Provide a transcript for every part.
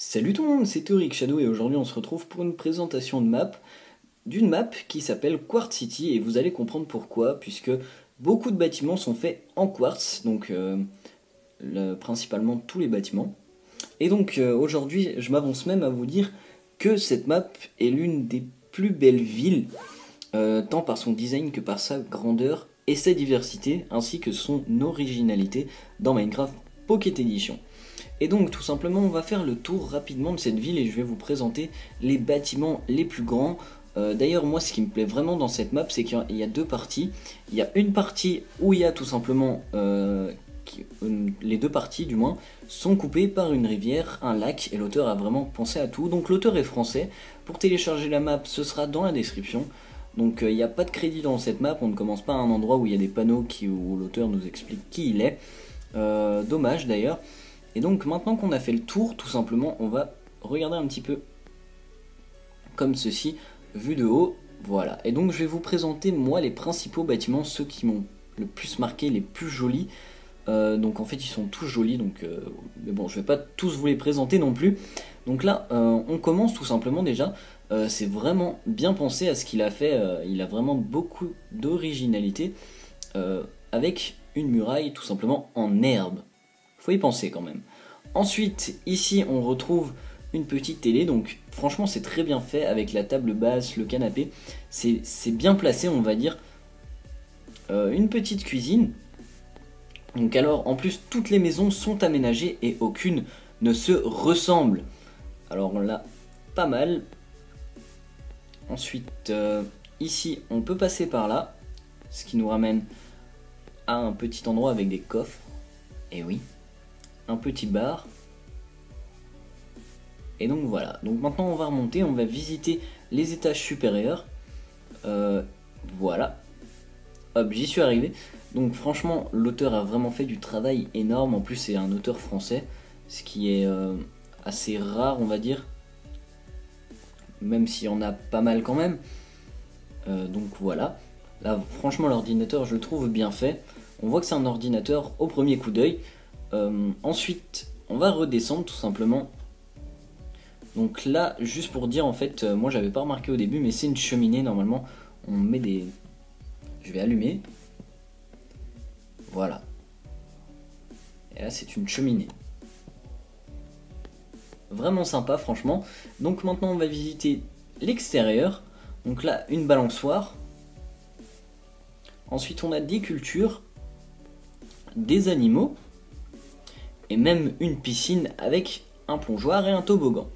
Salut tout le monde, c'est Euric Shadow et aujourd'hui on se retrouve pour une présentation de map, d'une map qui s'appelle Quartz City et vous allez comprendre pourquoi, puisque beaucoup de bâtiments sont faits en quartz, donc principalement tous les bâtiments. Et donc aujourd'hui je m'avance même à vous dire que cette map est l'une des plus belles villes, tant par son design que par sa grandeur et sa diversité, ainsi que son originalité dans Minecraft Pocket Edition. Et donc tout simplement on va faire le tour rapidement de cette ville et je vais vous présenter les bâtiments les plus grands. D'ailleurs moi ce qui me plaît vraiment dans cette map c'est qu'il y a deux parties. Il y a une partie où il y a tout simplement les deux parties du moins sont coupées par une rivière, un lac et l'auteur a vraiment pensé à tout. Donc l'auteur est français. Pour télécharger la map ce sera dans la description. Donc il n'y a pas de crédit dans cette map, on ne commence pas à un endroit où il y a des panneaux où l'auteur nous explique qui il est. Dommage d'ailleurs. Et donc maintenant qu'on a fait le tour, tout simplement, on va regarder un petit peu comme ceci, vu de haut, voilà. Et donc je vais vous présenter moi les principaux bâtiments, ceux qui m'ont le plus marqué, les plus jolis. Donc en fait ils sont tous jolis, donc mais bon je vais pas tous vous les présenter non plus. Donc là on commence tout simplement déjà, c'est vraiment bien pensé à ce qu'il a fait, il a vraiment beaucoup d'originalité avec une muraille tout simplement en herbe. Faut y penser quand même. Ensuite, ici, on retrouve une petite télé. Donc, franchement, c'est très bien fait avec la table basse, le canapé. C'est bien placé, on va dire. Une petite cuisine. Donc, alors, en plus, toutes les maisons sont aménagées et aucune ne se ressemble. Alors, on l'a pas mal. Ensuite, ici, on peut passer par là. Ce qui nous ramène à un petit endroit avec des coffres. Et oui. Un petit bar. Et donc voilà, donc maintenant on va remonter, on va visiter les étages supérieurs. Voilà, hop, j'y suis arrivé. Donc franchement l'auteur a vraiment fait du travail énorme. En plus c'est un auteur français, ce qui est assez rare on va dire, même s'il y en a pas mal quand même. Donc voilà, là franchement l'ordinateur je le trouve bien fait. On voit que c'est un ordinateur au premier coup d'œil. Ensuite, on va redescendre tout simplement. Donc là, juste pour dire en fait, moi j'avais pas remarqué au début, mais c'est une cheminée normalement. On met des... Je vais allumer. Voilà. Et là c'est une cheminée. Vraiment sympa franchement. Donc maintenant on va visiter l'extérieur. Donc là, une balançoire. Ensuite on a des cultures, des animaux. Et même une piscine avec un plongeoir et un toboggan.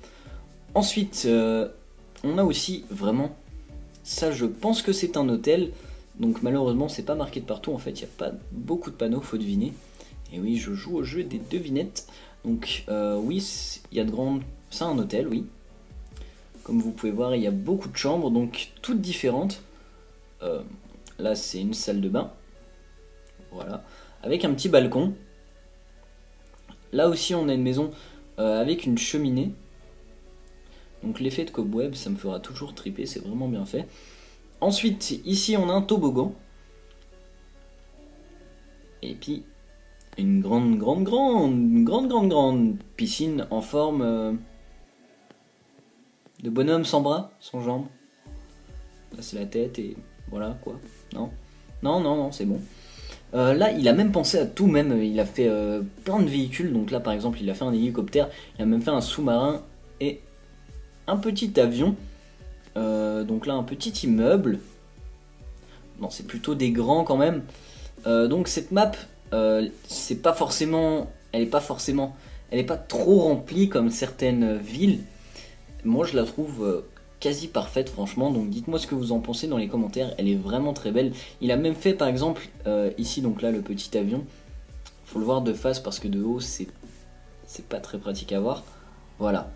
Ensuite, on a aussi vraiment, ça je pense que c'est un hôtel, donc malheureusement c'est pas marqué de partout, en fait il n'y a pas beaucoup de panneaux, faut deviner. Et oui, je joue au jeu des devinettes, donc oui, il y a de grandes... C'est un hôtel, oui. Comme vous pouvez voir, il y a beaucoup de chambres, donc toutes différentes. Là c'est une salle de bain, voilà, avec un petit balcon. Là aussi on a une maison avec une cheminée. Donc l'effet de cobweb ça me fera toujours triper, c'est vraiment bien fait. Ensuite ici on a un toboggan. Et puis une grande piscine en forme de bonhomme sans bras, sans jambes. Là c'est la tête et voilà quoi. Non, non, c'est bon. Là il a même pensé à tout, même il a fait plein de véhicules. Donc là par exemple il a fait un hélicoptère, il a même fait un sous-marin et un petit avion. Donc là un petit immeuble. Non c'est plutôt des grands quand même. Donc cette map c'est pas forcément, elle est pas trop remplie comme certaines villes. Moi je la trouve quasi parfaite franchement, donc dites moi ce que vous en pensez dans les commentaires, elle est vraiment très belle. Il a même fait par exemple ici, donc là le petit avion, faut le voir de face parce que de haut c'est pas très pratique à voir, voilà.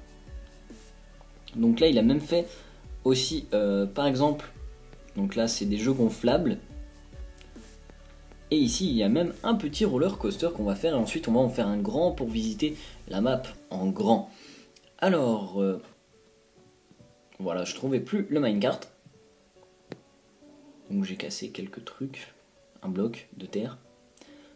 Donc là il a même fait aussi par exemple, donc là c'est des jeux gonflables, et ici il y a même un petit roller coaster qu'on va faire, et ensuite on va en faire un grand pour visiter la map en grand. Alors voilà, je trouvais plus le minecart. Donc j'ai cassé quelques trucs, un bloc de terre.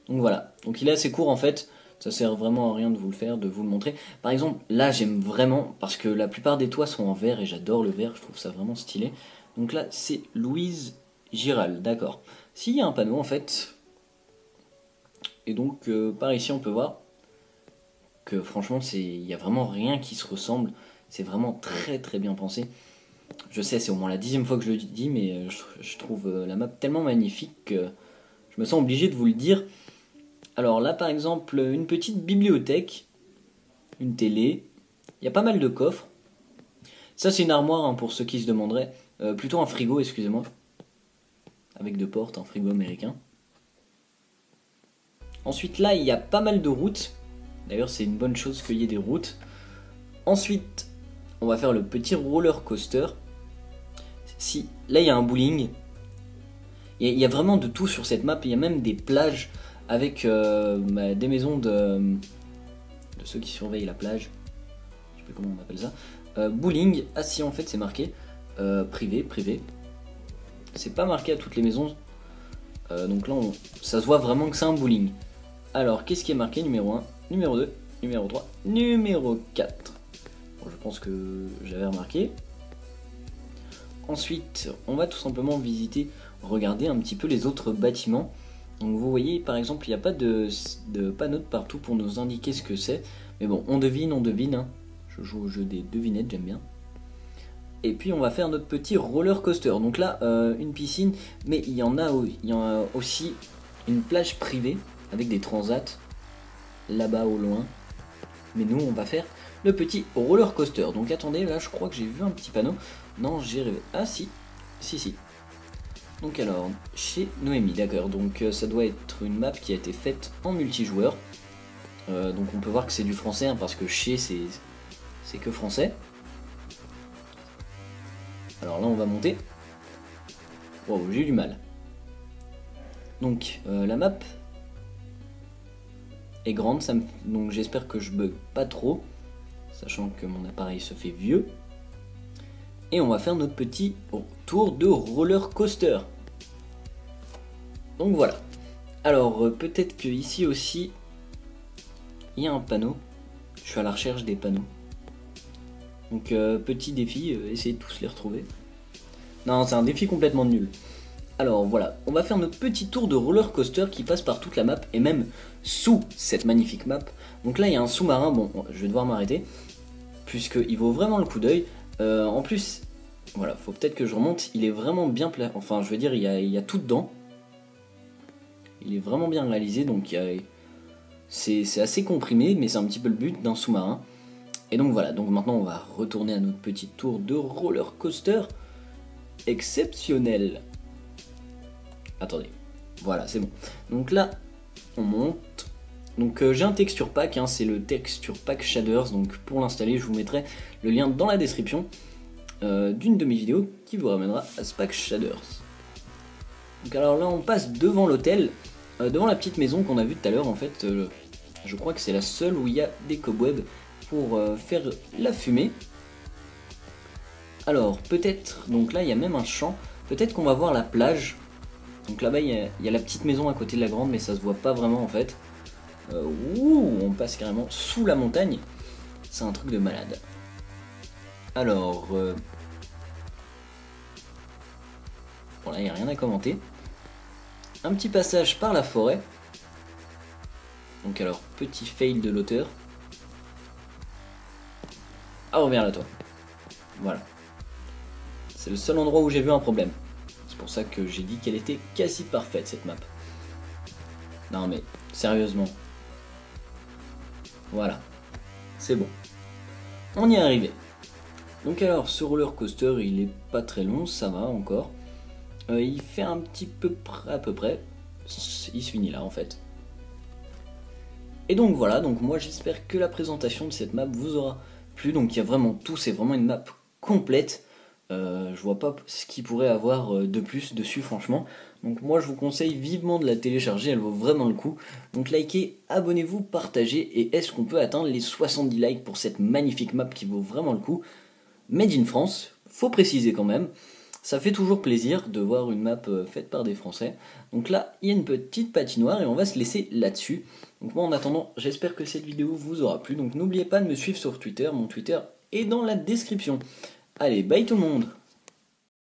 Donc voilà, donc il est assez court en fait. Ça sert vraiment à rien de vous le faire, de vous le montrer. Par exemple, là j'aime vraiment, parce que la plupart des toits sont en verre et j'adore le verre, je trouve ça vraiment stylé. Donc là c'est Louise Giral, d'accord. S'il y a un panneau en fait, et donc par ici on peut voir que franchement il n'y a vraiment rien qui se ressemble. C'est vraiment très très bien pensé. Je sais, c'est au moins la 10e fois que je le dis, mais je trouve la map tellement magnifique que je me sens obligé de vous le dire. Alors là, par exemple, une petite bibliothèque, une télé, il y a pas mal de coffres. Ça, c'est une armoire hein, pour ceux qui se demanderaient. Plutôt un frigo, excusez-moi. Avec deux portes, un frigo américain. Ensuite, là, il y a pas mal de routes. D'ailleurs, c'est une bonne chose qu'il y ait des routes. Ensuite, on va faire le petit roller coaster. Si, là, il y a un bowling. Il y a vraiment de tout sur cette map. Il y a même des plages avec des maisons de ceux qui surveillent la plage. Je sais plus comment on appelle ça. Bowling. Ah si, en fait, c'est marqué. Privé, privé. C'est pas marqué à toutes les maisons. Donc là, ça se voit vraiment que c'est un bowling. Alors, qu'est-ce qui est marqué? Numéro 1, numéro 2, numéro 3, numéro 4. Bon, je pense que j'avais remarqué. Ensuite, on va tout simplement visiter, regarder un petit peu les autres bâtiments. Donc vous voyez, par exemple, il n'y a pas de panneau de partout pour nous indiquer ce que c'est. Mais bon, on devine, hein. Je joue au jeu des devinettes, j'aime bien. Et puis on va faire notre petit roller coaster. Donc là, une piscine, mais il y en a aussi une plage privée avec des transats là-bas au loin. Mais nous, on va faire le petit roller coaster. Donc attendez, là, je crois que j'ai vu un petit panneau. Non, j'ai rêvé. Ah si, si. Donc alors, chez Noémie, d'accord. Donc ça doit être une map qui a été faite en multijoueur. Donc on peut voir que c'est du français, hein, parce que chez c'est que français. Alors là, on va monter. Wow, j'ai eu du mal. Donc la map est grande, donc j'espère que je bug pas trop, sachant que mon appareil se fait vieux. Et on va faire notre petit tour de roller coaster. Donc voilà. Alors peut-être que ici aussi il y a un panneau. Je suis à la recherche des panneaux. Donc petit défi, essayez de tous les retrouver. Non, c'est un défi complètement nul. Alors voilà, on va faire notre petit tour de roller coaster qui passe par toute la map et même sous cette magnifique map. Donc là il y a un sous-marin, bon je vais devoir m'arrêter puisqu'il vaut vraiment le coup d'œil. En plus, voilà, faut peut-être que je remonte, il est vraiment bien enfin je veux dire il y a tout dedans. Il est vraiment bien réalisé, donc c'est assez comprimé, mais c'est un petit peu le but d'un sous-marin. Et donc voilà, donc maintenant on va retourner à notre petit tour de roller coaster exceptionnel. Attendez, voilà, c'est bon. Donc là, on monte. Donc j'ai un texture pack, hein, c'est le texture pack shaders. Donc pour l'installer, je vous mettrai le lien dans la description d'une de mes vidéos qui vous ramènera à ce pack shaders. Donc alors là, on passe devant l'hôtel, devant la petite maison qu'on a vue tout à l'heure. En fait, je crois que c'est la seule où il y a des cobwebs pour faire la fumée. Alors peut-être, donc là il y a même un champ. Peut-être qu'on va voir la plage. Donc là-bas, il y a la petite maison à côté de la grande, mais ça se voit pas vraiment en fait. On passe carrément sous la montagne. C'est un truc de malade. Alors... bon là, il n'y a rien à commenter. Un petit passage par la forêt. Donc alors, petit fail de l'auteur. Ah, reviens là toi. Voilà. C'est le seul endroit où j'ai vu un problème. C'est pour ça que j'ai dit qu'elle était quasi parfaite cette map. Non mais, sérieusement. Voilà. C'est bon. On y est arrivé. Donc alors, ce roller coaster, il est pas très long, ça va encore. Il fait un petit peu à peu près. Il se finit là en fait. Et donc voilà, donc moi j'espère que la présentation de cette map vous aura plu. Donc il y a vraiment tout, c'est vraiment une map complète. Je vois pas ce qu'il pourrait avoir de plus dessus franchement. Donc moi je vous conseille vivement de la télécharger, elle vaut vraiment le coup. Donc likez, abonnez-vous, partagez, et est-ce qu'on peut atteindre les 70 likes pour cette magnifique map qui vaut vraiment le coup. Made in France, faut préciser quand même. Ça fait toujours plaisir de voir une map faite par des Français. Donc là, il y a une petite patinoire et on va se laisser là-dessus. Donc moi en attendant, j'espère que cette vidéo vous aura plu. Donc n'oubliez pas de me suivre sur Twitter, mon Twitter est dans la description. Allez, bye tout le monde!